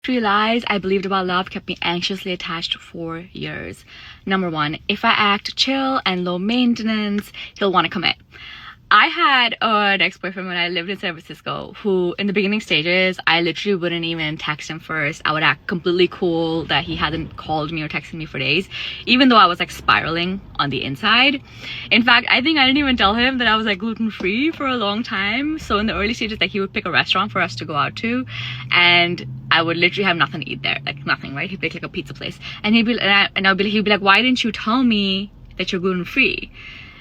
Three lies I believed about love kept me anxiously attached for years. Number one, if I act chill and low maintenance, he'll want to commit. I had an ex-boyfriend when I lived in San Francisco who, in the beginning stages, I literally wouldn't even text him first. I would act completely cool that he hadn't called me or texted me for days, even though I was like spiraling on the inside. In fact, I think I didn't even tell him that I was like gluten-free for a long time. So in the early stages, like he would pick a restaurant for us to go out to, and I would literally have nothing to eat there, like nothing, right? He'd pick like a pizza place, and he'd be like, why didn't you tell me that you're gluten-free?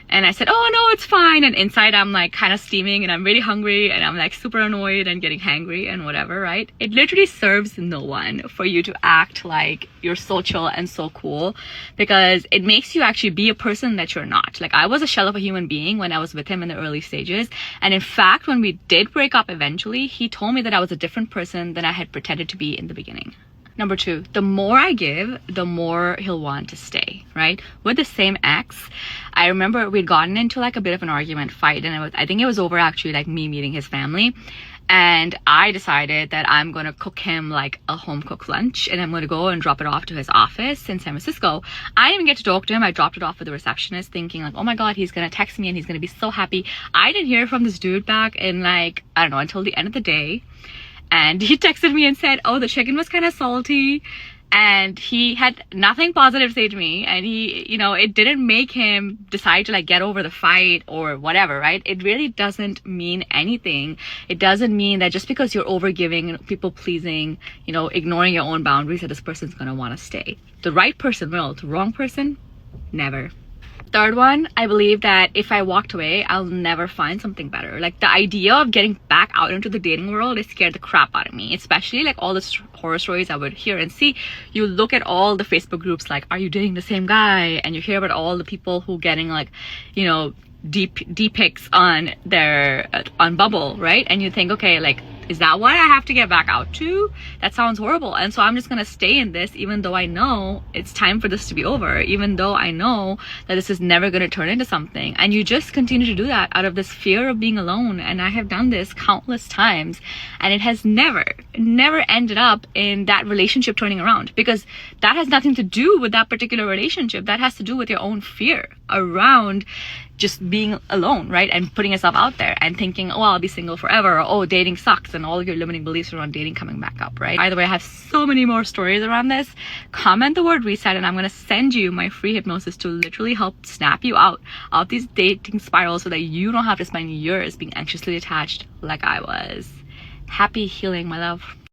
And I said, oh no, it's fine. And inside I'm like kind of steaming and I'm really hungry and I'm like super annoyed and getting hangry and whatever, right? It literally serves no one for you to act like you're so chill and so cool, because it makes you actually be a person that you're not. Like, I was a shell of a human being when I was with him in the early stages. And in fact, when we did break up eventually, he told me that I was a different person than I had pretended to be in the beginning. Number two, the more I give, the more he'll want to stay, right? With the same ex, I remember we'd gotten into like a bit of an argument, fight, and I think it was over actually like me meeting his family. And I decided that I'm going to cook him like a home cooked lunch, and I'm going to go and drop it off to his office in San Francisco. I didn't even get to talk to him. I dropped it off with the receptionist thinking like, oh my God, he's going to text me and he's going to be so happy. I didn't hear from this dude back in like, I don't know, until the end of the day. And he texted me and said, oh, the chicken was kind of salty. And he had nothing positive to say to me. And he, you know, it didn't make him decide to like get over the fight or whatever, right? It really doesn't mean anything. It doesn't mean that just because you're overgiving and people pleasing, you know, ignoring your own boundaries, that this person's going to want to stay. The right person will, the wrong person, never. Third one, I believe that if I walked away, I'll never find something better. Like, the idea of getting back out into the dating world, it scared the crap out of me. Especially like all the horror stories I would hear and see. You look at all the Facebook groups like, are you dating the same guy? And you hear about all the people who getting like, you know, deep pics on their on Bubble, right? And you think, okay, like, is that what I have to get back out to? That sounds horrible. And so I'm just gonna stay in this, even though I know it's time for this to be over, even though I know that this is never gonna turn into something. And you just continue to do that out of this fear of being alone. And I have done this countless times, and it has never ended up in that relationship turning around, because that has nothing to do with that particular relationship. That has to do with your own fear around just being alone, right? And putting yourself out there and thinking, oh, I'll be single forever, or oh, dating sucks, and all of your limiting beliefs around dating coming back up, right? By the way, I have so many more stories around this. Comment the word reset and I'm going to send you my free hypnosis to literally help snap you out of these dating spirals so that you don't have to spend years being anxiously attached like I was. Happy healing, my love.